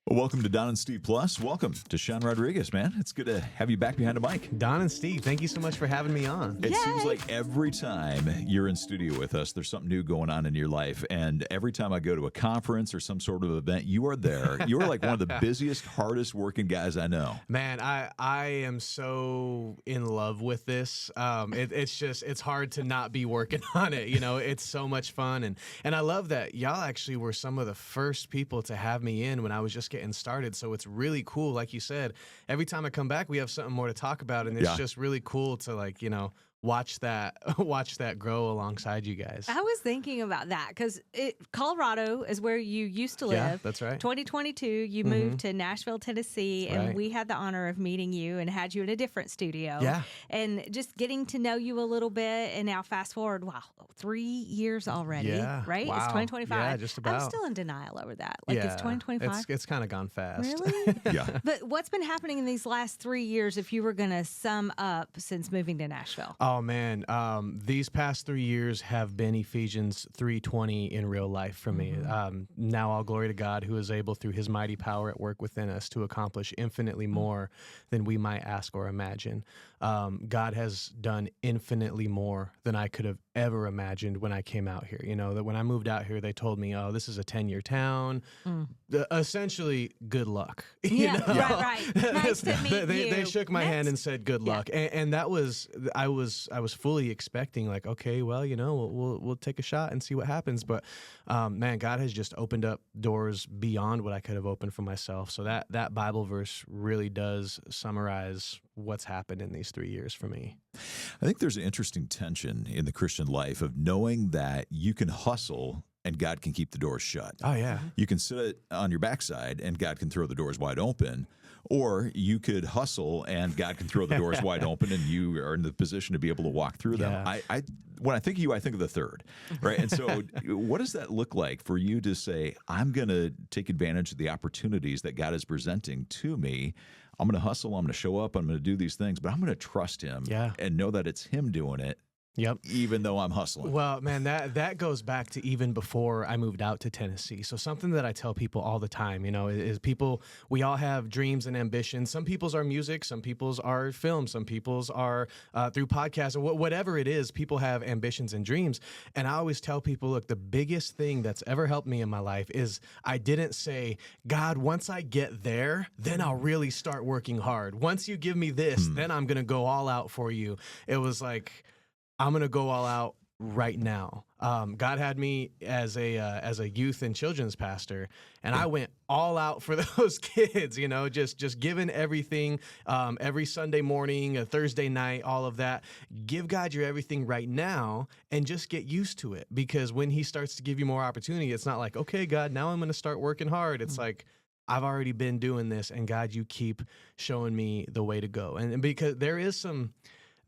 Well, welcome to Don and Steve Plus. Welcome to Sean Rodriguez, man. It's good to have you back behind the mic. Don and Steve, thank you so much for having me on. It seems like every time you're in studio with us, there's something new going on in your life. And every time I go to a conference or some sort of event, you are there. You are like one of the busiest, hardest working guys I know. Man, I am so in love with this. It's hard to not be working on it. You know, it's so much fun. And I love that y'all actually were some of the first people to have me in when I was just getting started. So it's really cool. Like you said, every time I come back, we have something more to talk about. And it's just really cool to watch that grow alongside you guys. I was thinking about that because Colorado is where you used to live. Yeah, that's right. 2022, you moved to Nashville, Tennessee, and Right. we had the honor of meeting you and had you in a different studio. Yeah. And just getting to know you a little bit. And now fast forward, 3 years already, Yeah. right? Wow. It's 2025. Yeah, just about. I'm still in denial over that. It's 2025. It's kind of gone fast. Really? Yeah. But what's been happening in these last 3 years if you were going to sum up since moving to Nashville? Oh man, these past 3 years have been Ephesians 3:20 in real life for me. Now all glory to God, who is able through His mighty power at work within us to accomplish infinitely more than we might ask or imagine. God has done infinitely more than I could have ever imagined when I came out here. You know, that when I moved out here, they told me, "Oh, this is a 10-year town." Essentially, good luck. Yeah, right. Nice to meet They you. shook my hand and said, "Good luck," and that was I was fully expecting, like, okay, well, you know, we'll take a shot and see what happens. But man, God has just opened up doors beyond what I could have opened for myself. So that Bible verse really does summarize what's happened in these 3 years for me. I think there's an interesting tension in the Christian life of knowing that you can hustle and God can keep the doors shut. Oh yeah, You can sit on your backside and God can throw the doors wide open, or you could hustle and God can throw the doors wide open and you are in the position to be able to walk through them. Yeah. When I think of you, I think of the third, right? And so what does that look like for you to say, I'm going to take advantage of the opportunities that God is presenting to me? I'm going to hustle, I'm going to show up, I'm going to do these things, but I'm going to trust Him and know that it's Him doing it. Yep. Even though I'm hustling. Well, man, that goes back to even before I moved out to Tennessee. So something that I tell people all the time, you know, is people, we all have dreams and ambitions. Some people's are music, some people's are film, some people's are through podcasts, or whatever it is, people have ambitions and dreams. And I always tell people, look, the biggest thing that's ever helped me in my life is I didn't say, God, once I get there, then I'll really start working hard. Once you give me this, then I'm going to go all out for you. It was like, I'm going to go all out right now. God had me as a youth and children's pastor, and I went all out for those kids, you know, just giving everything, every Sunday morning, a Thursday night, all of that. Give God your everything right now and just get used to it, because when He starts to give you more opportunity, it's not like, okay, God, now I'm going to start working hard. It's like, I've already been doing this, and God, you keep showing me the way to go. And because there is some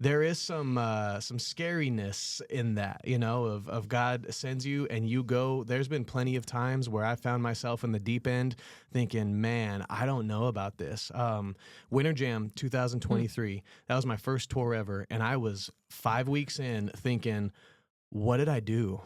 scariness in that, you know, of God sends you and you go. There's been plenty of times where I found myself in the deep end thinking, man, I don't know about this. Winter Jam 2023, that was my first tour ever. And I was 5 weeks in thinking, what did I do?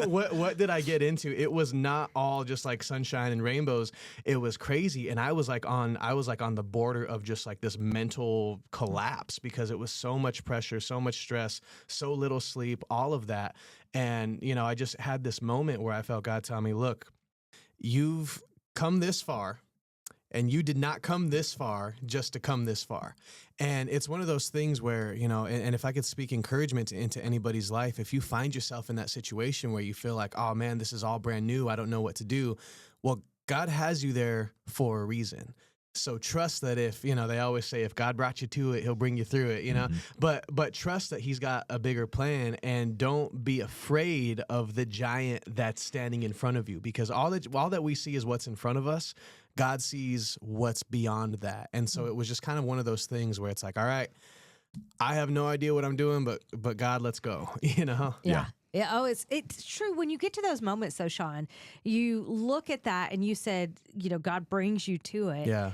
What did I get into? It was not all just like sunshine and rainbows. It was crazy. And I was like on the border of just like this mental collapse, because it was so much pressure, so much stress, so little sleep, all of that. And, you know, I just had this moment where I felt God tell me, look, you've come this far, and you did not come this far just to come this far. And it's one of those things where, you know, and if I could speak encouragement into anybody's life, if you find yourself in that situation where you feel like, oh man, this is all brand new, I don't know what to do. Well, God has you there for a reason. So trust that if, you know, they always say, if God brought you to it, He'll bring you through it, you know, but trust that He's got a bigger plan, and don't be afraid of the giant that's standing in front of you, because all that we see is what's in front of us. God sees what's beyond that. And so it was just kind of one of those things where it's like, all right, I have no idea what I'm doing, but God, let's go, you know? Yeah. Yeah. Oh, it's true. When you get to those moments, though, Sean, you look at that and you said, you know, God brings you to it. Yeah.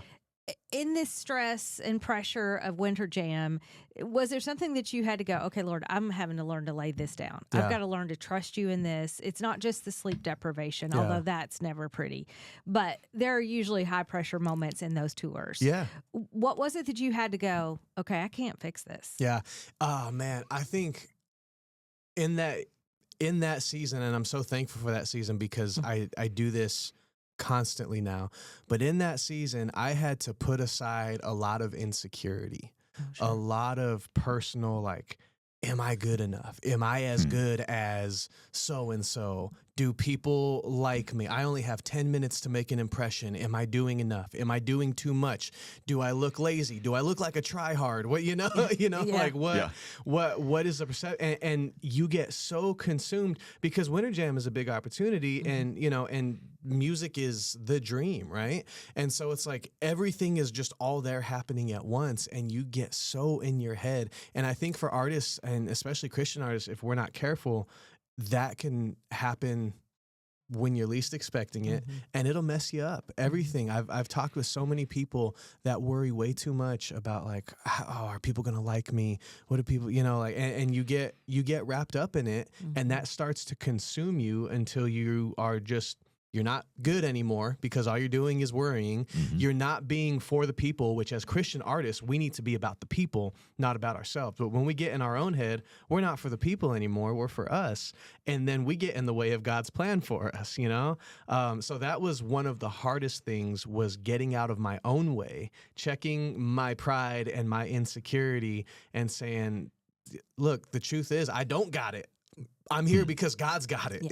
In this stress and pressure of Winter Jam, was there something that you had to go, okay, Lord, I'm having to learn to lay this down. I've got to learn to trust you in this. It's not just the sleep deprivation, although that's never pretty, but there are usually high pressure moments in those tours. Yeah. What was it that you had to go, okay, I can't fix this? Yeah. Oh man, I think in that season, and I'm so thankful for that season because I do this constantly now. But in that season, I had to put aside a lot of insecurity, a lot of personal, like, am I good enough? Am I as good as so and so? Do people like me? I only have 10 minutes to make an impression. Am I doing enough? Am I doing too much? Do I look lazy? Do I look like a tryhard? What like what is the perception? And you get so consumed because Winter Jam is a big opportunity, and music is the dream, right? And so it's like everything is just all there happening at once, and you get so in your head. And I think for artists, and especially Christian artists, if we're not careful, that can happen when you're least expecting it, and it'll mess you up. Everything. I've talked with so many people that worry way too much about, like, oh, are people gonna like me? What do people, like, and you get wrapped up in it, and that starts to consume you until you're not good anymore because all you're doing is worrying. You're not being for the people, which as Christian artists, we need to be about the people, not about ourselves. But when we get in our own head, we're not for the people anymore, we're for us. And then we get in the way of God's plan for us, So that was one of the hardest things, was getting out of my own way, checking my pride and my insecurity and saying, look, the truth is I don't got it. I'm here because God's got it,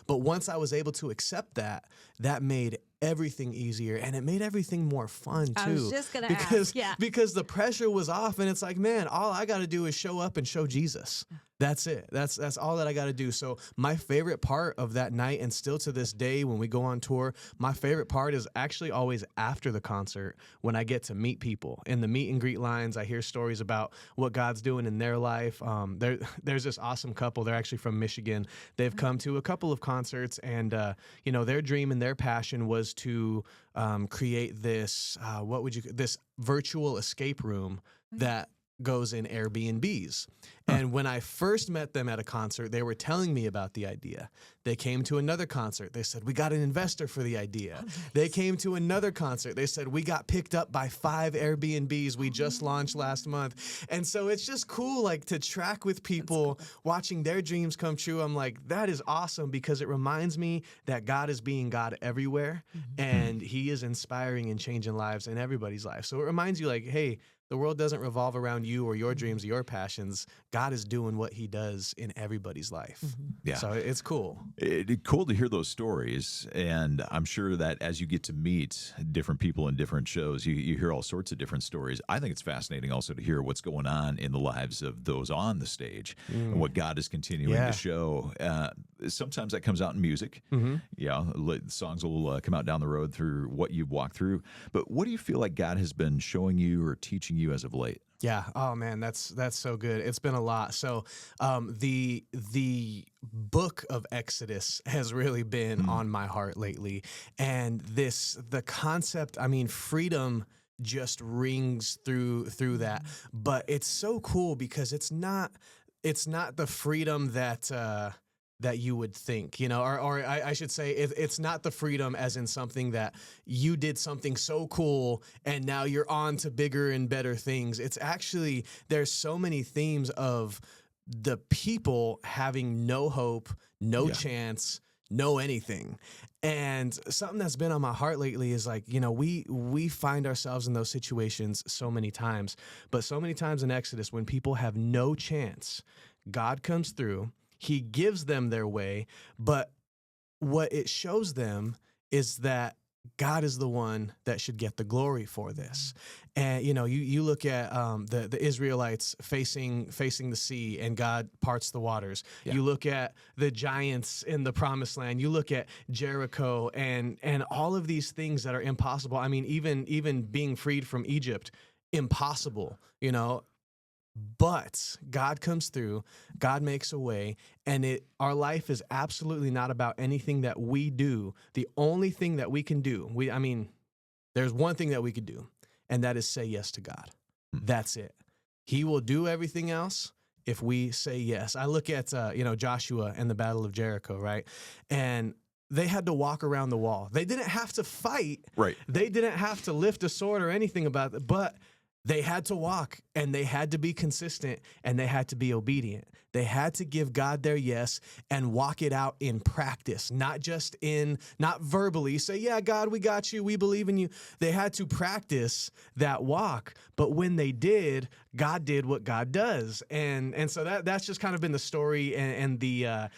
But once I was able to accept that made everything easier, and it made everything more fun too. I was just gonna ask, because the pressure was off, and it's like, man, all I got to do is show up and show Jesus. That's it. That's all that I got to do. So my favorite part of that night, and still to this day when we go on tour, my favorite part is actually always after the concert, when I get to meet people. In the meet and greet lines, I hear stories about what God's doing in their life. There's this awesome couple. They're actually from Michigan. They've come to a couple of concerts, and their dream and their passion was to create this this virtual escape room that goes in Airbnbs. And when I first met them at a concert, they were telling me about the idea. They came to another concert. They said, we got an investor for the idea. They came to another concert. They said, we got picked up by 5 Airbnbs we just launched last month. And so it's just cool, like, to track with people, watching their dreams come true. I'm like, that is awesome, because it reminds me that God is being God everywhere, and he is inspiring and changing lives in everybody's life. So it reminds you, like, hey, the world doesn't revolve around you or your dreams or your passions. God is doing what he does in everybody's life. Yeah. So it's cool. It's cool to hear those stories. And I'm sure that as you get to meet different people in different shows, you hear all sorts of different stories. I think it's fascinating also to hear what's going on in the lives of those on the stage and what God is continuing to show. Sometimes that comes out in music. Songs will come out down the road through what you've walked through. But what do you feel like God has been showing you or teaching you as of late? Yeah. Oh man, that's so good. It's been a lot. So the book of Exodus has really been on my heart lately. And the concept, freedom just rings through that. But it's so cool because it's not the freedom that you would think, or I should say it's not the freedom as in something that you did something so cool and now you're on to bigger and better things. It's actually, there's so many themes of the people having no hope, no chance, no anything. And something that's been on my heart lately is like, we find ourselves in those situations so many times, but so many times in Exodus, when people have no chance, God comes through. He gives them their way, but what it shows them is that God is the one that should get the glory for this. And, you look at the Israelites facing the sea, and God parts the waters. Yeah. You look at the giants in the promised land. You look at Jericho and all of these things that are impossible. Even being freed from Egypt, impossible, But God comes through, God makes a way, and our life is absolutely not about anything that we do. The only thing that we can do, there's one thing that we could do, and that is say yes to God. That's it. He will do everything else if we say yes. I look at, Joshua and the Battle of Jericho, right? And they had to walk around the wall. They didn't have to fight. Right. They didn't have to lift a sword or anything about it, but they had to walk, and they had to be consistent, and they had to be obedient. They had to give God their yes and walk it out in practice, not verbally say, yeah, God, we got you. We believe in you. They had to practice that walk. But when they did, God did what God does. And so that's just kind of been the story and the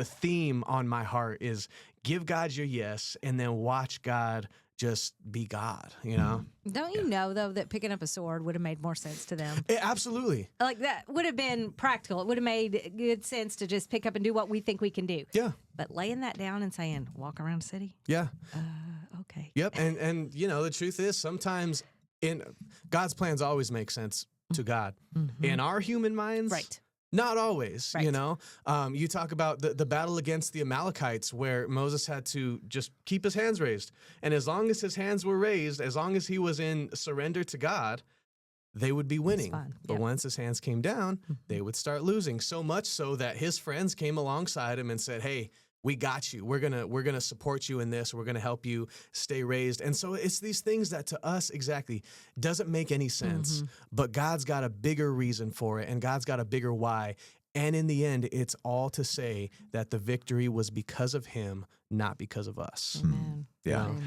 theme on my heart is give God your yes and then watch God just be God, Don't you know, though, that picking up a sword would have made more sense to them? Absolutely. Like, that would have been practical. It would have made good sense to just pick up and do what we think we can do. Yeah. But laying that down and saying, walk around the city? Yeah. Okay. Yep. And the truth is sometimes God's plans always make sense to God. Mm-hmm. In our human minds, right. Not always, right. You talk about the battle against the Amalekites where Moses had to just keep his hands raised. And as long as his hands were raised, as long as he was in surrender to God, they would be winning. But once his hands came down, they would start losing. So much so that his friends came alongside him and said, hey, we got you. We're gonna support you in this. We're gonna help you stay raised. And so it's these things that to us exactly doesn't make any sense, but God's got a bigger reason for it, and God's got a bigger why. And in the end, it's all to say that the victory was because of him, not because of us. Amen. Yeah. Amen.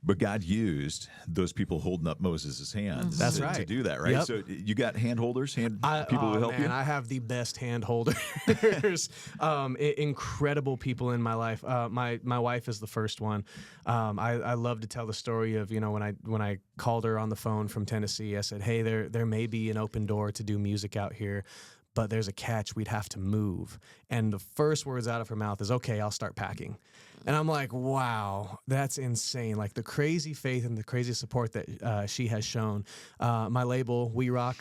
But God used those people holding up Moses' hands to do that, right? Yep. So you got hand holders, people who help you? I have the best hand holders. Incredible people in my life. My wife is the first one. I love to tell the story of, when I called her on the phone from Tennessee, I said, hey, there may be an open door to do music out here, but there's a catch. We'd have to move. And the first words out of her mouth is, okay, I'll start packing. And I'm like, wow, that's insane. Like the crazy faith and the crazy support that she has shown. My label, We Rock,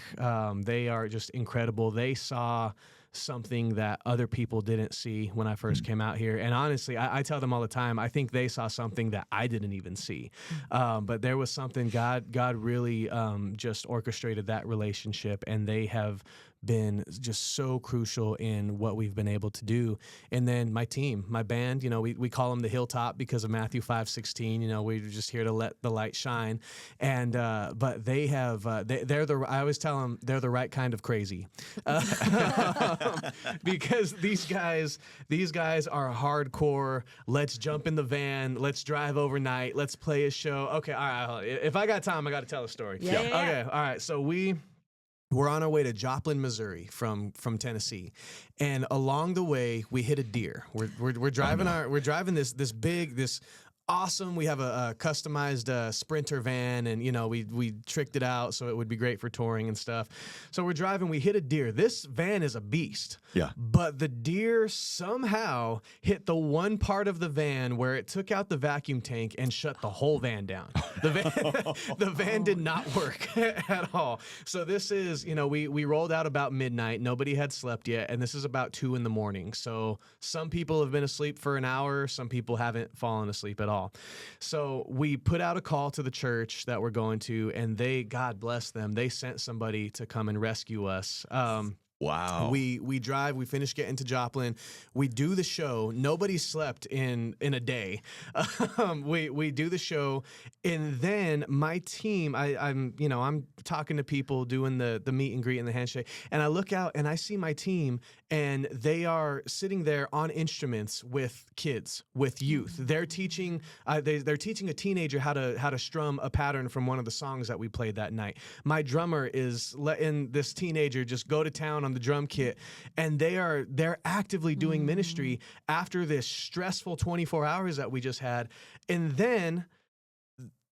they are just incredible. They saw something that other people didn't see when I first came out here. And honestly, I tell them all the time, I think they saw something that I didn't even see. But there was something God really just orchestrated that relationship, and they have been just so crucial in what we've been able to do. And then my team, my band, we call them the Hilltop because of Matthew 5:16. We're just here to let the light shine. And but they have I always tell them they're the right kind of crazy, because these guys are hardcore. Let's jump in the van. Let's drive overnight. Let's play a show. Okay, all right. If I got time, I got to tell a story. Yeah. Okay, all right. So we're on our way to Joplin, Missouri from Tennessee, and along the way we hit a deer. We're driving this awesome. We have a customized Sprinter van, and we tricked it out so it would be great for touring and stuff. So we're driving. We hit a deer. This van is a beast. Yeah. But the deer somehow hit the one part of the van where it took out the vacuum tank and shut the whole van down. The van did not work at all. So this is, we rolled out about midnight. Nobody had slept yet, and this is about 2 a.m. So some people have been asleep for an hour. Some people haven't fallen asleep at all. So we put out a call to the church that we're going to, and God bless them, they sent somebody to come and rescue us. Wow. We drive, we finish getting to Joplin, we do the show. Nobody slept in a day. We do the show, and then my team, I'm talking to people, doing the meet and greet and the handshake, and I look out and I see my team, and they are sitting there on instruments with kids, with youth. They're teaching they're teaching a teenager how to strum a pattern from one of the songs that we played that night. My drummer is letting this teenager just go to town on the drum kit, and they're actively doing ministry after this stressful 24 hours that we just had. And then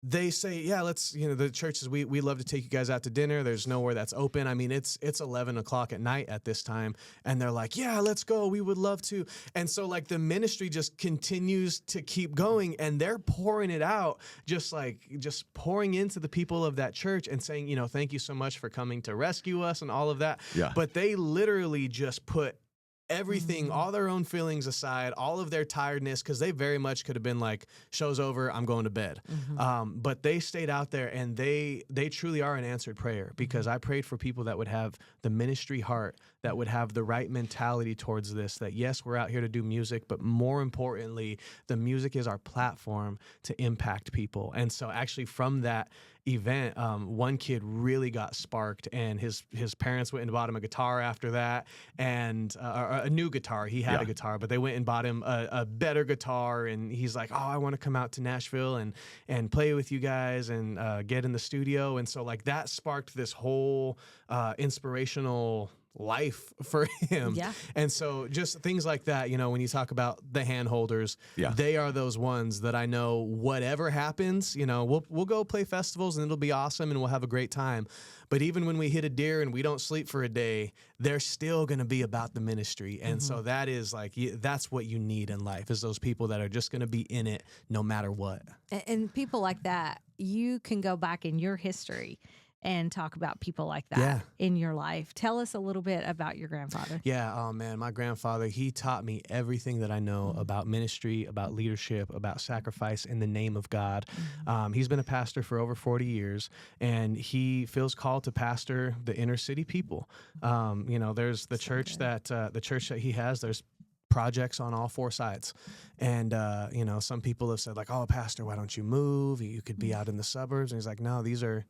they say, yeah, let's, the church says, we love to take you guys out to dinner. There's nowhere that's open. I mean, it's 11 o'clock at night at this time. And they're like, yeah, let's go. We would love to. And so the ministry just continues to keep going, and they're pouring it out, just pouring into the people of that church and saying, thank you so much for coming to rescue us and all of that. Yeah. But they literally just put everything, all their own feelings aside, all of their tiredness, because they very much could have been like, show's over, I'm going to bed. But they stayed out there, and they truly are an answered prayer, because I prayed for people that would have the ministry heart, that would have the right mentality towards this, that yes, we're out here to do music, but more importantly, the music is our platform to impact people. And so actually from that event, one kid really got sparked, and his parents went and bought him a guitar after that, and a new guitar. He had a guitar, but they went and bought him a better guitar, and he's like, oh, I want to come out to Nashville and play with you guys and get in the studio. And so like that sparked this whole inspirational life for him. Yeah. And so just things like that, you know, when you talk about the hand holders, they are those ones that I know whatever happens, you know, we'll go play festivals and it'll be awesome and we'll have a great time. But even when we hit a deer and we don't sleep for a day, they're still going to be about the ministry. And so that is like, that's what you need in life, is those people that are just going to be in it no matter what. And people like that, you can go back in your history and talk about people like that in your life. Tell us a little bit about your grandfather. Yeah, oh man, my grandfather, he taught me everything that I know about ministry, about leadership, about sacrifice in the name of God. He's been a pastor for over 40 years, and he feels called to pastor the inner city people. You know, there's the church that he has, there's projects on all four sides. And, you know, some people have said like, oh, pastor, why don't you move? You could be out in the suburbs. And he's like, no, these are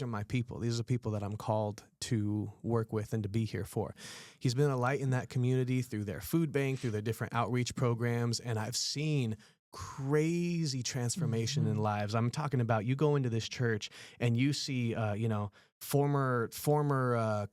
my people. These are the people that I'm called to work with and to be here for. He's been a light in that community through their food bank, through their different outreach programs, and I've seen crazy transformation in lives. I'm talking about, you go into this church and you see, you know, former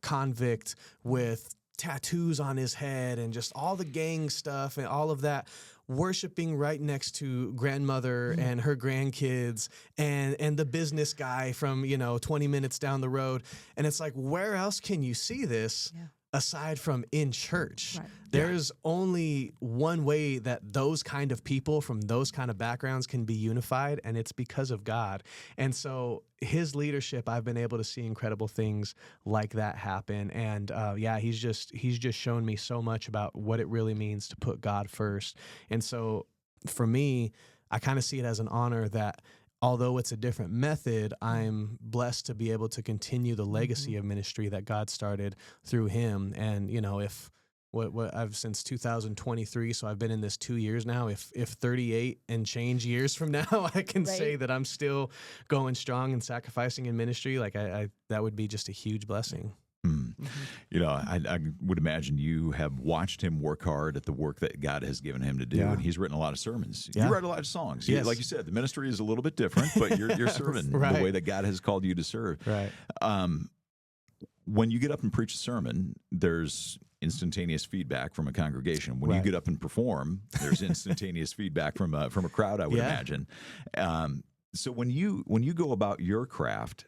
convict with tattoos on his head and just all the gang stuff and all of that, worshiping right next to grandmother and her grandkids and the business guy from, you know, 20 minutes down the road. And it's like, where else can you see this aside from in church? Right. There's only one way that those kind of people from those kind of backgrounds can be unified, and it's because of God. And so his leadership, I've been able to see incredible things like that happen. And he's just shown me so much about what it really means to put God first. And so for me, I kind of see it as an honor that although it's a different method, I'm blessed to be able to continue the legacy of ministry that God started through him. And, you know, if what I've since 2023, so I've been in this 2 years now. If 38 and change years from now, I can say that I'm still going strong and sacrificing in ministry, like I that would be just a huge blessing. You know, I would imagine you have watched him work hard at the work that God has given him to do, and he's written a lot of sermons. You write a lot of songs. Yes. Like you said, the ministry is a little bit different, but you're serving the way that God has called you to serve. Right. When you get up and preach a sermon, there's instantaneous feedback from a congregation. When you get up and perform, there's instantaneous feedback from a crowd, I would imagine. So when you go about your craft,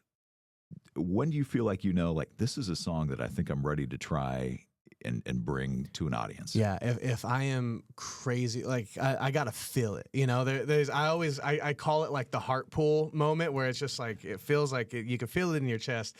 when do you feel like, you know, like this is a song that I think I'm ready to try and bring to an audience? Yeah, if I am crazy, like I gotta feel it. You know, I call it like the heart pull moment, where it's just like it feels like you can feel it in your chest.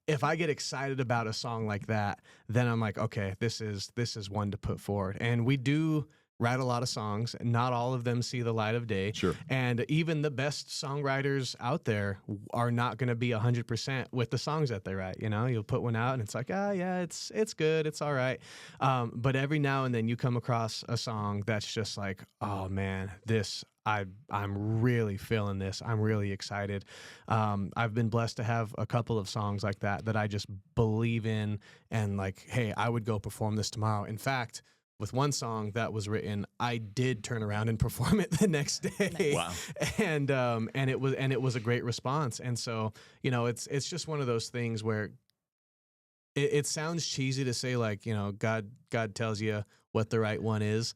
If I get excited about a song like that, then I'm like, okay, this is one to put forward. And we do write a lot of songs. Not all of them see the light of day. Sure. And even the best songwriters out there are not going to be 100% with the songs that they write. You know, you'll put one out and it's like, it's good, it's all right. But every now and then you come across a song that's just like, oh man, I'm really feeling this. I'm really excited. I've been blessed to have a couple of songs like that I just believe in, and like, hey, I would go perform this tomorrow. In fact, with one song that was written, I did turn around and perform it the next day. Wow. And it was a great response. And so, you know, it's just one of those things where it sounds cheesy to say, like, you know, God tells you what the right one is,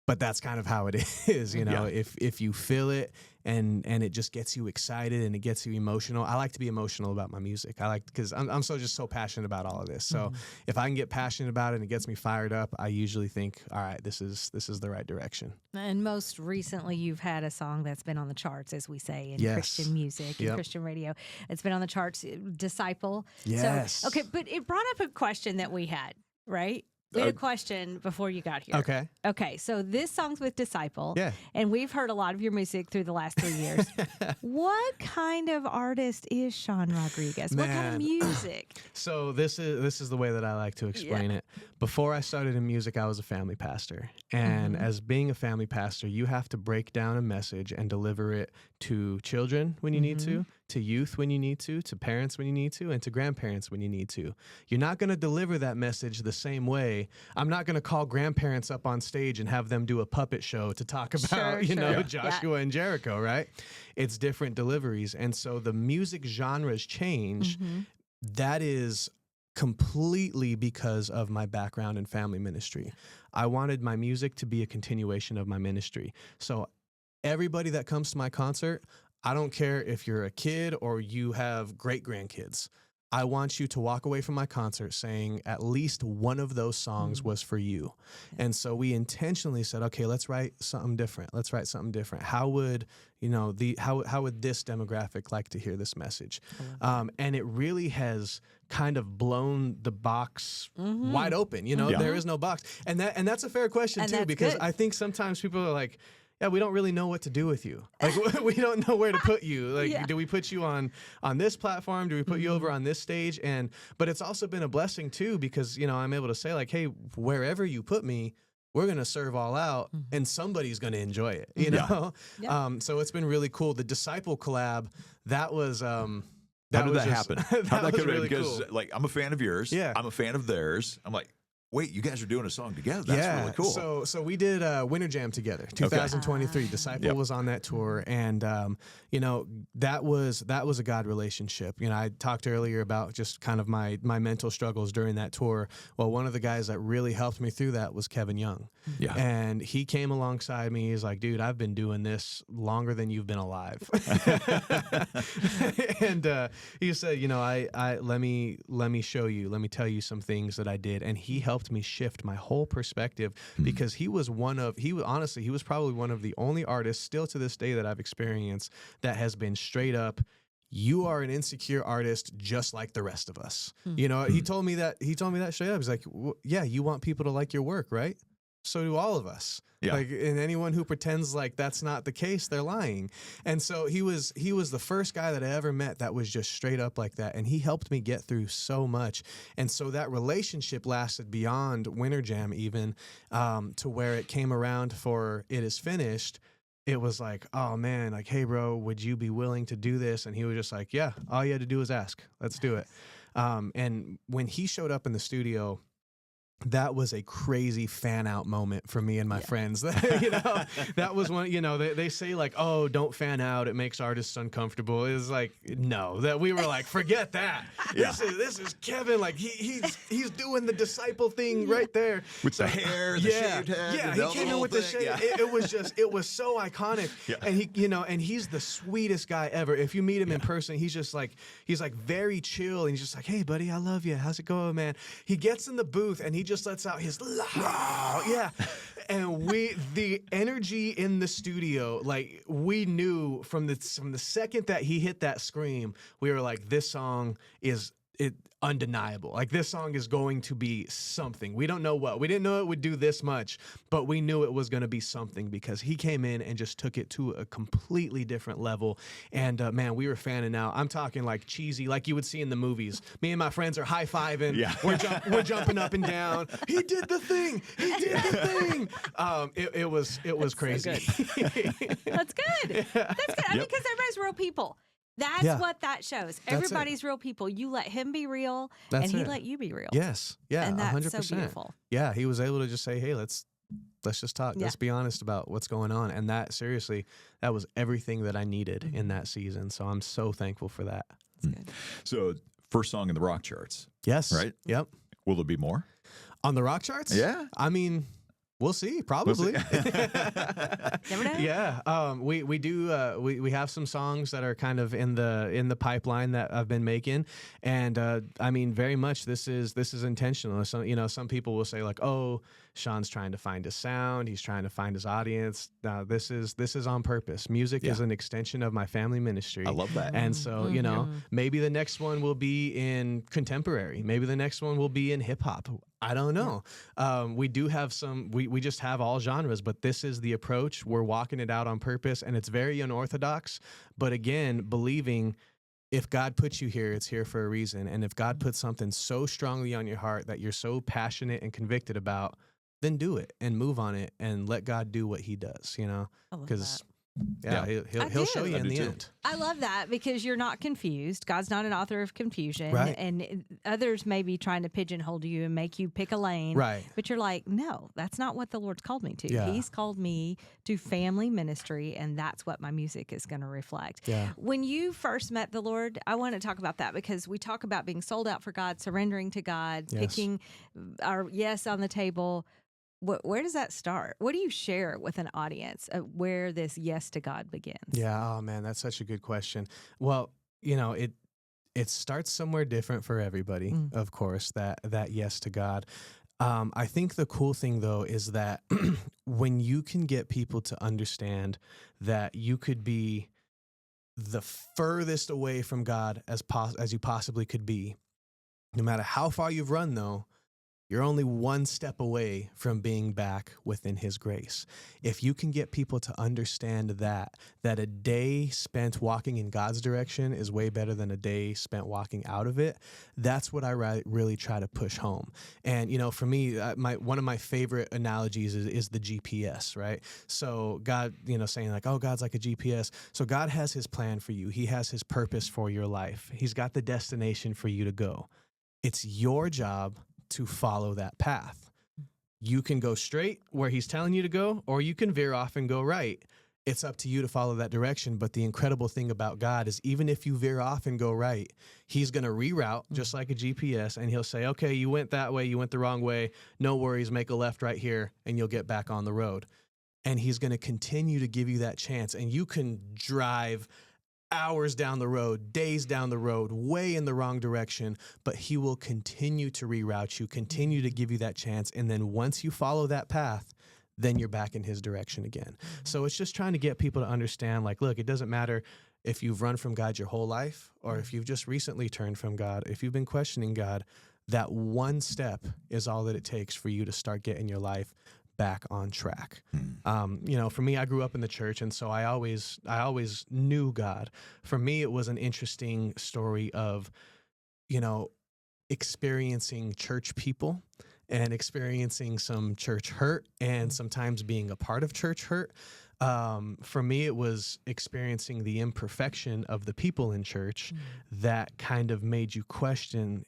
but that's kind of how it is, you know. If you feel it and it just gets you excited and it gets you emotional. I like to be emotional about my music. Because I'm so passionate about all of this. So if I can get passionate about it and it gets me fired up, I usually think, all right, this is the right direction. And most recently, you've had a song that's been on the charts, as we say in Christian music and Christian radio. It's been on the charts, Disciple. Yes. So, okay, but it brought up a question that we had, right? We had a question before you got here. Okay. Okay. So this song's with Disciple. Yeah. And we've heard a lot of your music through the last 3 years. What kind of artist is Sean Rodriguez? What kind of Man. music? So this is the way that I like to explain it. Before I started in music, I was a family pastor. And as being a family pastor, you have to break down a message and deliver it to children when you need to youth when you need to parents when you need to, and to grandparents when you need to. You're not going to deliver that message the same way. I'm not going to call grandparents up on stage and have them do a puppet show to talk about, Joshua and Jericho, right? It's different deliveries. And so the music genres change. That is completely because of my background in family ministry. I wanted my music to be a continuation of my ministry. So everybody that comes to my concert, I don't care if you're a kid or you have great grandkids. I want you to walk away from my concert saying at least one of those songs was for you. And so we intentionally said, okay, let's write something different. How would, how would this demographic like to hear this message? And it really has kind of blown the box wide open. There is no box. And that's a fair question too, because I think sometimes people are like, yeah, we don't really know what to do with you. Like, we don't know where to put you. Like, do we put you on this platform? Do we put you over on this stage? But it's also been a blessing too, because, I'm able to say like, hey, wherever you put me, we're going to serve all out and somebody's going to enjoy it, you know? So it's been really cool. The Disciple collab, that was, How did that happen? How did that come really Because cool. like, I'm a fan of yours. Yeah. I'm a fan of theirs. I'm like, wait, you guys are doing a song together. That's really cool. So we did Winter Jam together, 2023. Disciple was on that tour, and that was a God relationship. I talked earlier about just kind of my mental struggles during that tour. Well, one of the guys that really helped me through that was Kevin Young. Yeah. And he came alongside me. He's like, dude, I've been doing this longer than you've been alive. And he said, let me show you, let me tell you some things that I did. And he helped me shift my whole perspective, because he was probably one of the only artists still to this day that I've experienced that has been straight up, you are an insecure artist just like the rest of us. He told me that straight up. He's like, yeah, you want people to like your work, right? So do all of us. Yeah. Like, and anyone who pretends like that's not the case, they're lying. And so he was the first guy that I ever met that was just straight up like that. And he helped me get through so much. And so that relationship lasted beyond Winter Jam even, to where it came around for It Is Finished. It was like, oh man, like, hey bro, would you be willing to do this? And he was just like, yeah, all you had to do was ask. Let's do it. And when he showed up in the studio, that was a crazy fan out moment for me and my friends. That was one, they say like, oh, don't fan out, it makes artists uncomfortable. It's like, no, that we were like, forget that. This is Kevin. Like he's doing the Disciple thing right there. With the hair, the shaved head. Yeah, he came in with the shave. It was so iconic. Yeah. And and he's the sweetest guy ever. If you meet him in person, he's like very chill, and he's just like, hey buddy, I love you. How's it going, man? He gets in the booth and he just lets out his and the energy in the studio, like we knew from the second that he hit that scream, we were like, this song is undeniable. Like this song is going to be something. We don't know what. We didn't know it would do this much, but we knew it was going to be something because he came in and just took it to a completely different level. And man, we were fanning out. I'm talking like cheesy, like you would see in the movies. Me and my friends are high-fiving. Yeah. We're jumping up and down. He did the thing. He did the thing. It was crazy. So That's good. Yeah. That's good. I mean, because everybody's real people. That's what that shows. Everybody's real people. You let him be real, and he let you be real. Yes. Yeah, and that's 100%. so beautiful. Yeah, he was able to just say, hey, let's just talk. Yeah. Let's be honest about what's going on. And that, seriously, that was everything that I needed in that season. So I'm so thankful for that. That's good. So first song in the rock charts. Yes. Right? Yep. Will there be more? On the rock charts? Yeah. I mean... We'll see, probably. Never know. Yeah, we do. We have some songs that are kind of in the pipeline that I've been making, and I mean, very much this is intentional. So, some people will say like, oh, Sean's trying to find his sound. He's trying to find his audience. This is on purpose. Music is an extension of my family ministry. I love that. And so, maybe the next one will be in contemporary. Maybe the next one will be in hip hop. I don't know. We do have we just have all genres, but this is the approach. We're walking it out on purpose, and it's very unorthodox. But again, believing if God puts you here, it's here for a reason. And if God puts something so strongly on your heart that you're so passionate and convicted about, then do it and move on it and let God do what he does, because he'll show you in the end. I love that because you're not confused. God's not an author of confusion. Right. And others may be trying to pigeonhole you and make you pick a lane. Right. But you're like, no, that's not what the Lord's called me to. Yeah. He's called me to family ministry, and that's what my music is going to reflect. Yeah. When you first met the Lord, I want to talk about that because we talk about being sold out for God, surrendering to God, picking our yes on the table. Where does that start? What do you share with an audience of where this yes to God begins? Yeah, oh man, that's such a good question. Well, it starts somewhere different for everybody, of course, that yes to God. I think the cool thing, though, is that when you can get people to understand that you could be the furthest away from God as you possibly could be, no matter how far you've run, though, you're only one step away from being back within his grace. If you can get people to understand that a day spent walking in God's direction is way better than a day spent walking out of it, that's what I really try to push home. And, for me, one of my favorite analogies is the GPS, right? So God, saying like, oh, God's like a GPS. So God has his plan for you. He has his purpose for your life. He's got the destination for you to go. It's your job to follow that path. You can go straight where he's telling you to go, or you can veer off and go right. It's up to you to follow that direction. But the incredible thing about God is even if you veer off and go right, he's going to reroute just like a GPS, and he'll say, okay, you went that way, you went the wrong way. No worries, make a left right here, and you'll get back on the road. And he's going to continue to give you that chance. And you can drive hours down the road, days down the road, way in the wrong direction, but he will continue to reroute you, continue to give you that chance. And then once you follow that path, then you're back in his direction again. So it's just trying to get people to understand, like, look, it doesn't matter if you've run from God your whole life or if you've just recently turned from God, if you've been questioning God, that one step is all that it takes for you to start getting your life back on track. For me, I grew up in the church, and so I always knew God. For me, it was an interesting story of, experiencing church people and experiencing some church hurt and sometimes being a part of church hurt. For me, it was experiencing the imperfection of the people in church that kind of made you question,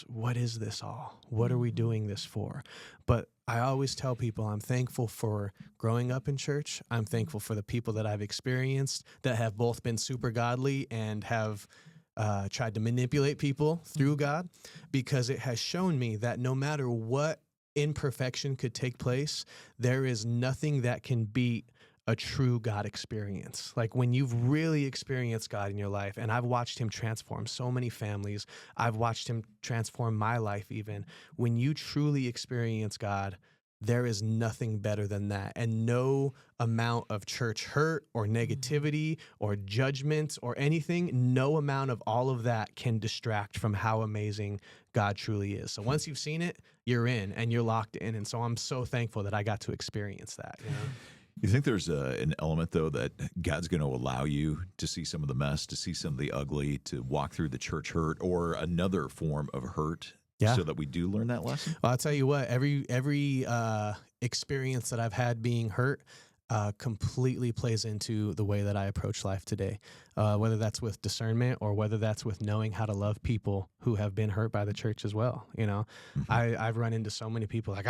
what is this all? What are we doing this for? But I always tell people I'm thankful for growing up in church. I'm thankful for the people that I've experienced that have both been super godly and have tried to manipulate people through God, because it has shown me that no matter what imperfection could take place, there is nothing that can beat a true God experience. Like when you've really experienced God in your life, and I've watched him transform so many families, I've watched him transform my life even. When you truly experience God, there is nothing better than that. And no amount of church hurt or negativity or judgment or anything, no amount of all of that can distract from how amazing God truly is. So once you've seen it, you're in and you're locked in. And so I'm so thankful that I got to experience that. You think there's an element, though, that God's going to allow you to see some of the mess, to see some of the ugly, to walk through the church hurt or another form of hurt, so that we do learn that lesson? Well, I'll tell you what, every experience that I've had being hurt completely plays into the way that I approach life today, whether that's with discernment or whether that's with knowing how to love people who have been hurt by the church as well. I've run into so many people like,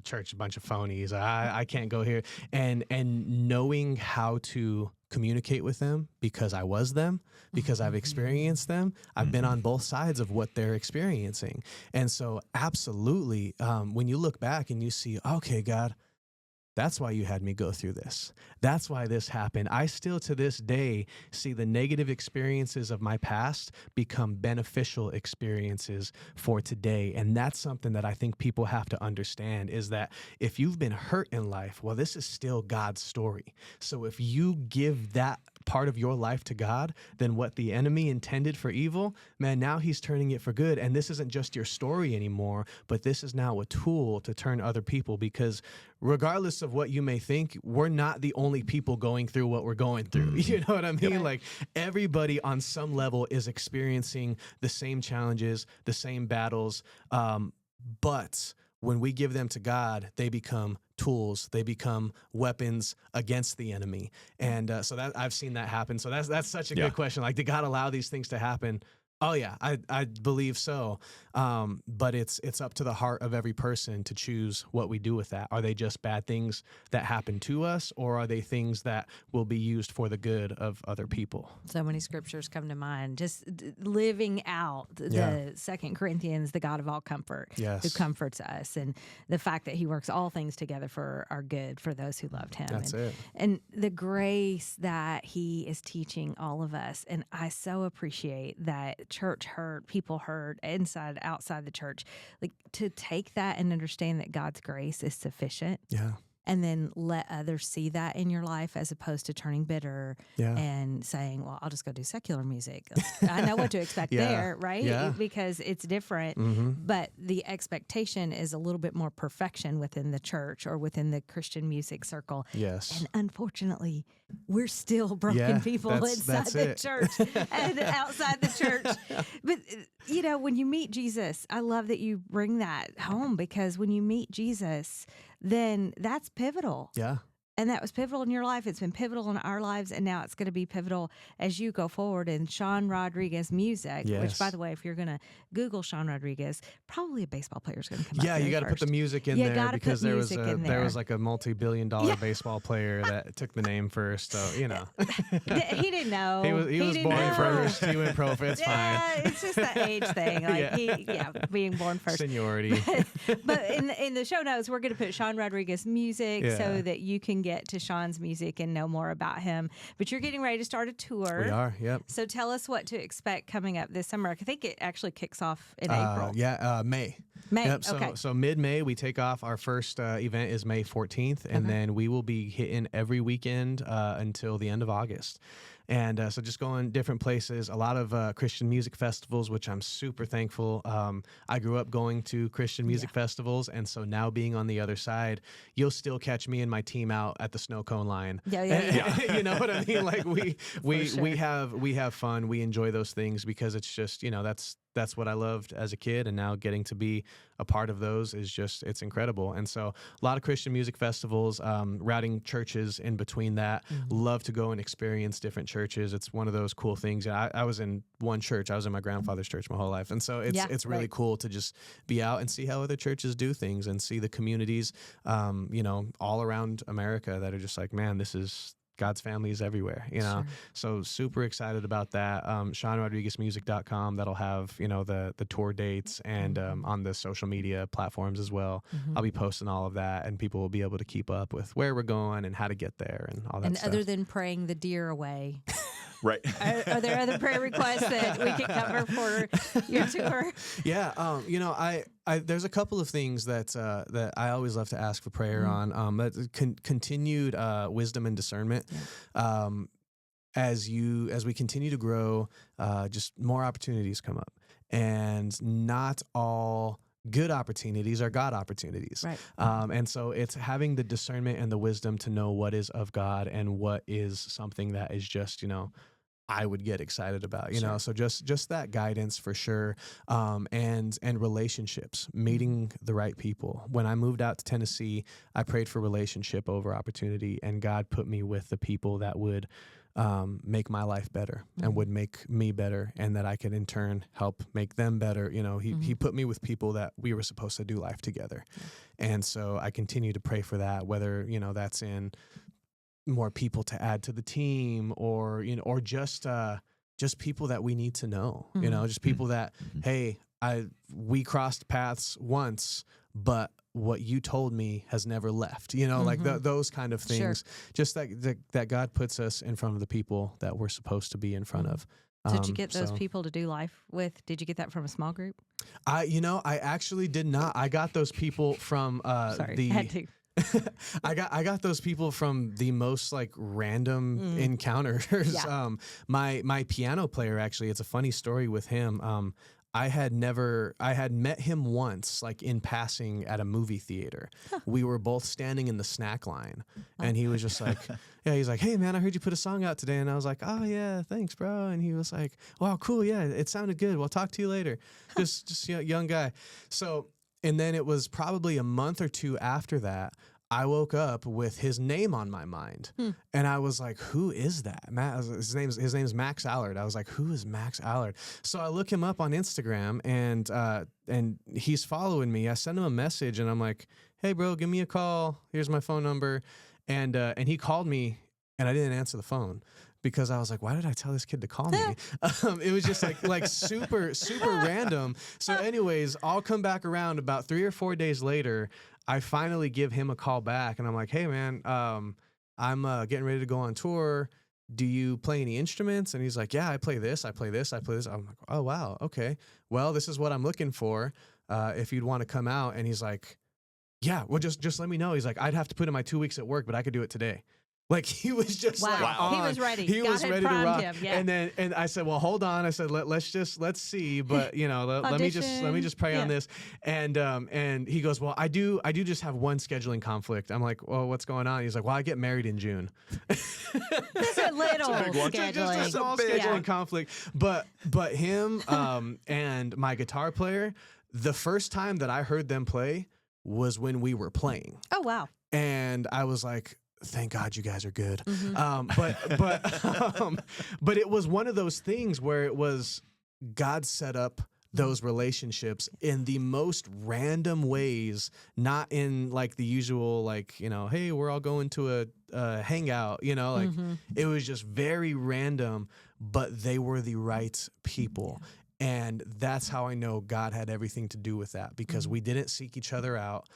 church, a bunch of phonies. I can't go here. And knowing how to communicate with them because I was them, because I've experienced them. I've been on both sides of what they're experiencing. And so absolutely, when you look back and you see, okay, God, that's why you had me go through this. That's why this happened. I still to this day see the negative experiences of my past become beneficial experiences for today. And that's something that I think people have to understand, is that if you've been hurt in life, well, this is still God's story. So if you give that part of your life to God, then what the enemy intended for evil, man, now he's turning it for good. And this isn't just your story anymore, but this is now a tool to turn other people, because regardless of what you may think, we're not the only people going through what we're going through. You know what I mean? Right. Like, everybody on some level is experiencing the same challenges, the same battles. But when we give them to God, they become tools. They become weapons against the enemy. And so that I've seen that happen. So that's such a good question. Like, did God allow these things to happen? Oh yeah, I believe so. But it's up to the heart of every person to choose what we do with that. Are they just bad things that happen to us, or are they things that will be used for the good of other people? So many scriptures come to mind. Just living out the 2 Corinthians, the God of all comfort, who comforts us, and the fact that he works all things together for our good for those who loved him. That's it. And the grace that he is teaching all of us. And I so appreciate that church hurt, people hurt, inside, outside the church, like, to take that and understand that God's grace is sufficient. Yeah. And then let others see that in your life, as opposed to turning bitter and saying, well, I'll just go do secular music. I know what to expect there, right? Yeah. Because it's different. But the expectation is a little bit more perfection within the church or within the Christian music circle. Yes. And unfortunately, we're still broken people inside the church and outside the church. But, you know, when you meet Jesus, I love that you bring that home, because when you meet Jesus, then that's pivotal. Yeah. And that was pivotal in your life. It's been pivotal in our lives, and now it's going to be pivotal as you go forward in Sean Rodriguez music, which, by the way, if you're going to Google Sean Rodriguez, probably a baseball player is going to come up. Yeah, you got to put the music in there, because there was like a multi-billion-dollar baseball player that took the name first. So, you know. He didn't know. He was born first. He went pro. It's fine. It's just the age thing. Like being born first. Seniority. But in the show notes, we're going to put Sean Rodriguez music so that you can get to Sean's music and know more about him. But you're getting ready to start a tour. We are, yep. So tell us what to expect coming up this summer. I think it actually kicks off in April. May. May, Yep, okay. So mid-May, we take off. Our first event is May 14th, and then we will be hitting every weekend until the end of August. And so just going different places, a lot of Christian music festivals, which I'm super thankful. I grew up going to Christian music festivals, and so now being on the other side, you'll still catch me and my team out at the snow cone line. Yeah. You know what I mean? Like we have fun. We enjoy those things, because it's just, you know, that's what I loved as a kid, and now getting to be a part of those is just, it's incredible. And so a lot of Christian music festivals, routing churches in between that. Love to go and experience different churches. It's one of those cool things. I was in one church. I was in my grandfather's church my whole life. And so it's really cool to just be out and see how other churches do things, and see the communities, you know, all around America that are just like, man, this is God's family is everywhere, you know? So super excited about that. SeanRodriguezMusic.com, that'll have, you know, the tour dates, and on the social media platforms as well. I'll be posting all of that, and people will be able to keep up with where we're going and how to get there and all that and stuff. other than praying the deer away. Right. Are there other prayer requests that we can cover for your tour? Yeah, you know, I there's a couple of things that I always love to ask for prayer on. Continued wisdom and discernment. As we continue to grow, just more opportunities come up, and not all good opportunities are God opportunities. Right. And so it's having the discernment and the wisdom to know what is of God and what is something that is just, you know, I would get excited about, you know, so just that guidance for sure. And relationships, meeting the right people. When I moved out to Tennessee, I prayed for relationship over opportunity, and God put me with the people that would make my life better and would make me better, and that I could in turn help make them better. You know, he put me with people that we were supposed to do life together. And so I continue to pray for that, whether, you know, that's in more people to add to the team, or, you know, or just people that we need to know, you know, just people that, hey, we crossed paths once, but what you told me has never left, you know, like those kind of things. Just that God puts us in front of the people that we're supposed to be in front of. So did you get those people to do life with? Did you get that from a small group? I actually did not. I got those people from had to. I got those people from the most like random encounters. Yeah. My piano player, actually, it's a funny story with him. I had met him once, like in passing at a movie theater. We were both standing in the snack line, and he was just like, he's like, hey man, I heard you put a song out today. And I was like, oh yeah, thanks bro. And he was like, wow, cool. Yeah, it sounded good. We'll talk to you later. Just young guy. So, and then it was probably a month or two after that, I woke up with his name on my mind, and I was like, "Who is that?" His name's Max Allard. I was like, "Who is Max Allard?" So I look him up on Instagram, and he's following me. I send him a message, and I'm like, "Hey, bro, give me a call. Here's my phone number," and he called me, and I didn't answer the phone, because I was like, why did I tell this kid to call me? It was just like super random. So anyways, I'll come back around about 3 or 4 days later. I finally give him a call back, and I'm like, hey man, I'm getting ready to go on tour. Do you play any instruments? And he's like, yeah, I play this, I play this, I play this. I'm like, oh wow, okay. Well, this is what I'm looking for. If you'd want to come out. And he's like, yeah, well, just let me know. He's like, I'd have to put in my 2 weeks at work, but I could do it today. Like he was just like, he was ready. He was ready to rock. Him, yeah. And I said, well, hold on. I said, let's see, but you know, let me just pray on this. And he goes, well, I do just have one scheduling conflict. I'm like, well, what's going on? He's like, well, I get married in June. Just a little scheduling. Just a small scheduling conflict. But him and my guitar player, the first time that I heard them play was when we were playing. Oh wow. And I was like, thank God you guys are good. But it was one of those things where it was God set up those relationships in the most random ways, not in like the usual, like, you know, hey, we're all going to a hangout, you know, like it was just very random, but they were the right people. And that's how I know God had everything to do with that, because we didn't seek each other out.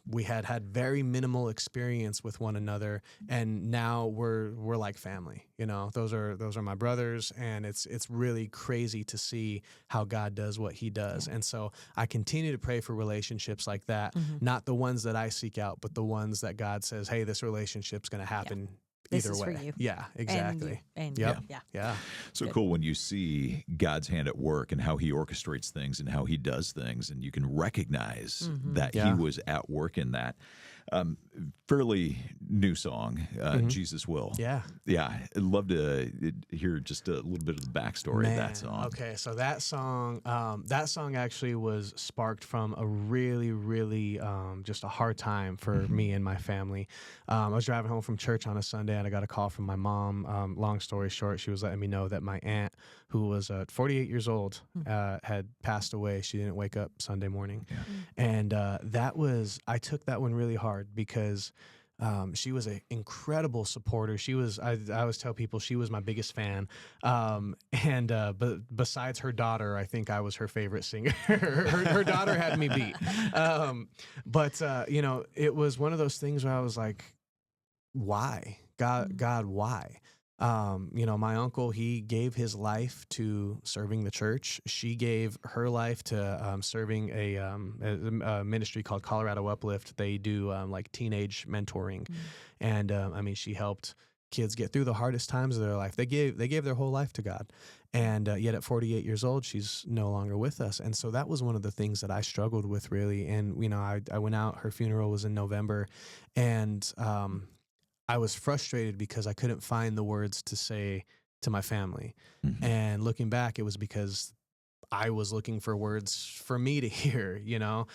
We had very minimal experience with one another, and now we're like family. You know, those are my brothers, and it's really crazy to see how God does what He does. And so I continue to pray for relationships like that, not the ones that I seek out, but the ones that God says, "Hey, this relationship's going to happen." This Either is way. for you. Yeah, exactly. And yeah. So cool when you see God's hand at work and how He orchestrates things and how He does things, and you can recognize that He was at work in that. Fairly new song, Jesus Will. Yeah. I'd love to hear just a little bit of the backstory of that song. Okay, so that song actually was sparked from a really, really just a hard time for me and my family. I was driving home from church on a Sunday, and I got a call from my mom. Long story short, she was letting me know that my aunt, who was 48 years old, had passed away. She didn't wake up Sunday morning. And I took that one really hard, because she was an incredible supporter. She was, I always tell people, she was my biggest fan. But besides her daughter, I think I was her favorite singer. her daughter had me beat. You know, it was one of those things where I was like, why? God, why? You know, my uncle, he gave his life to serving the church. She gave her life to serving a ministry called Colorado Uplift. They do like teenage mentoring. And I mean, she helped kids get through the hardest times of their life. They gave their whole life to God. And yet at 48 years old, she's no longer with us. And so that was one of the things that I struggled with, really. And, you know, I went out, her funeral was in November, and I was frustrated because I couldn't find the words to say to my family. And looking back, it was because I was looking for words for me to hear, you know.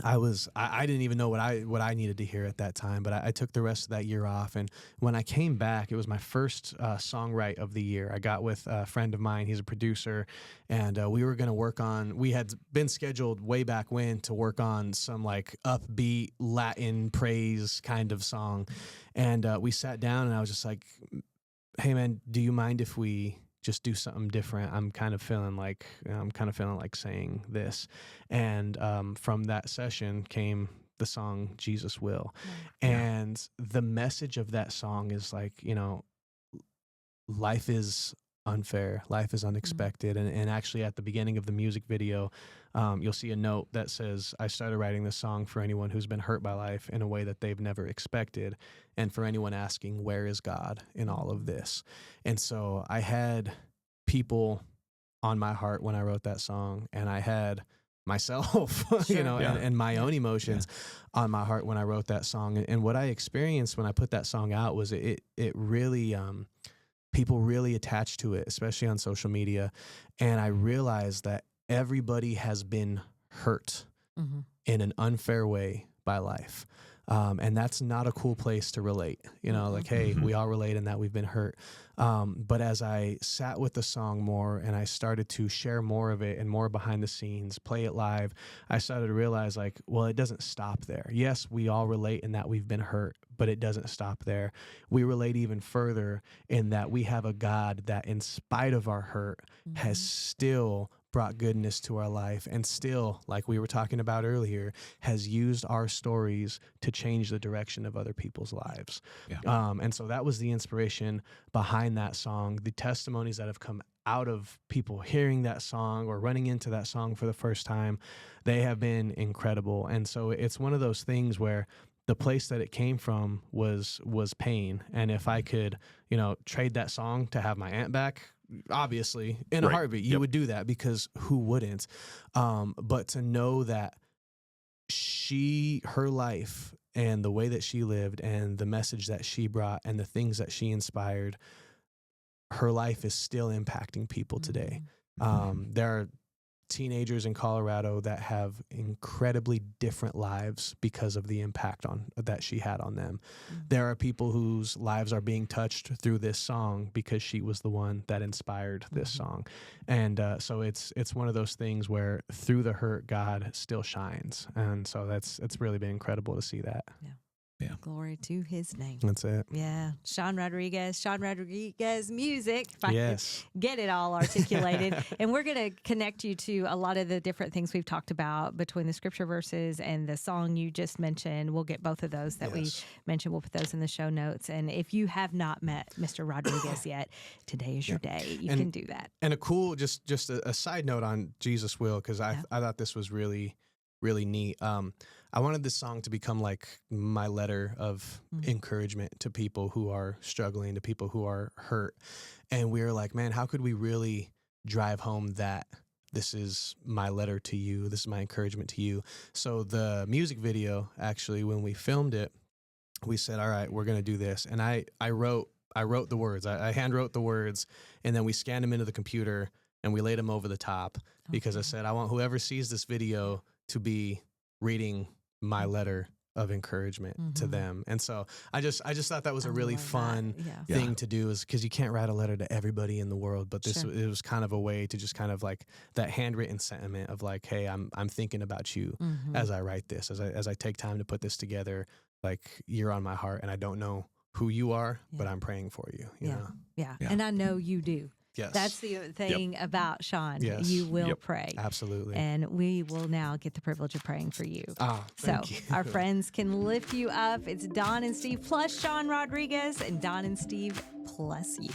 I didn't even know what I needed to hear at that time, but I took the rest of that year off. And when I came back, it was my first songwrite of the year. I got with a friend of mine. He's a producer, and we were going to work on, we had been scheduled way back when to work on some like upbeat Latin praise kind of song. And we sat down, and I was just like, hey man, do you mind if we just do something different. I'm kind of feeling like saying this. And from that session came the song Jesus Will. And the message of that song is like, life is unfair, life is unexpected. And actually at the beginning of the music video, you'll see a note that says, I started writing this song for anyone who's been hurt by life in a way that they've never expected, and for anyone asking, where is God in all of this? And so I had people on my heart when I wrote that song, and I had myself, and my own emotions on my heart when I wrote that song. And what I experienced when I put that song out was it really, people really attached to it, especially on social media. And I realized that everybody has been hurt in an unfair way by life. And that's not a cool place to relate, like, hey, we all relate in that we've been hurt. But as I sat with the song more and I started to share more of it and more behind the scenes, play it live, I started to realize, like, well, it doesn't stop there. Yes, we all relate in that we've been hurt, but it doesn't stop there. We relate even further in that we have a God that, in spite of our hurt, has still brought goodness to our life, and still, like we were talking about earlier, has used our stories to change the direction of other people's lives. And so that was the inspiration behind that song. The testimonies that have come out of people hearing that song or running into that song for the first time, they have been incredible. And so it's one of those things where the place that it came from was pain. And if I could, trade that song to have my aunt back, obviously in a heartbeat, you would do that, because who wouldn't? But to know that her life and the way that she lived and the message that she brought and the things that she inspired, her life is still impacting people today. There are teenagers in Colorado that have incredibly different lives because of the impact that she had on them. There are people whose lives are being touched through this song because she was the one that inspired this song. And so it's one of those things where through the hurt, God still shines. And so it's really been incredible to see that. Glory to his name. That's it. Yeah. Sean Rodriguez music, if I could get it all articulated. And we're going to connect you to a lot of the different things we've talked about between the scripture verses and the song you just mentioned. We'll get both of those that we mentioned. We'll put those in the show notes. And if you have not met Mr. Rodriguez yet, today is your day. You can do that. And a cool, just a side note on Jesus Will, because I thought this was really, really neat. I wanted this song to become like my letter of encouragement to people who are struggling, to people who are hurt. And we were like, man, how could we really drive home that this is my letter to you, this is my encouragement to you? So the music video, actually, when we filmed it, we said, all right, we're going to do this. And I wrote the words. I hand wrote the words, and then we scanned them into the computer and we laid them over the top because I said, I want whoever sees this video to be reading my letter of encouragement to them. And so I just thought that was a really fun thing to do, is because you can't write a letter to everybody in the world, but it was kind of a way to just kind of like that handwritten sentiment of like, hey, I'm thinking about you as I write this, as I take time to put this together. Like, you're on my heart, and I don't know who you are, but I'm praying for you. You know? Yeah. And I know you do. Yes. That's the thing about Sean. Yes. You will pray. Absolutely. And we will now get the privilege of praying for you. Thank you. Our friends can lift you up. It's Don and Steve plus Sean Rodriguez, and Don and Steve plus you.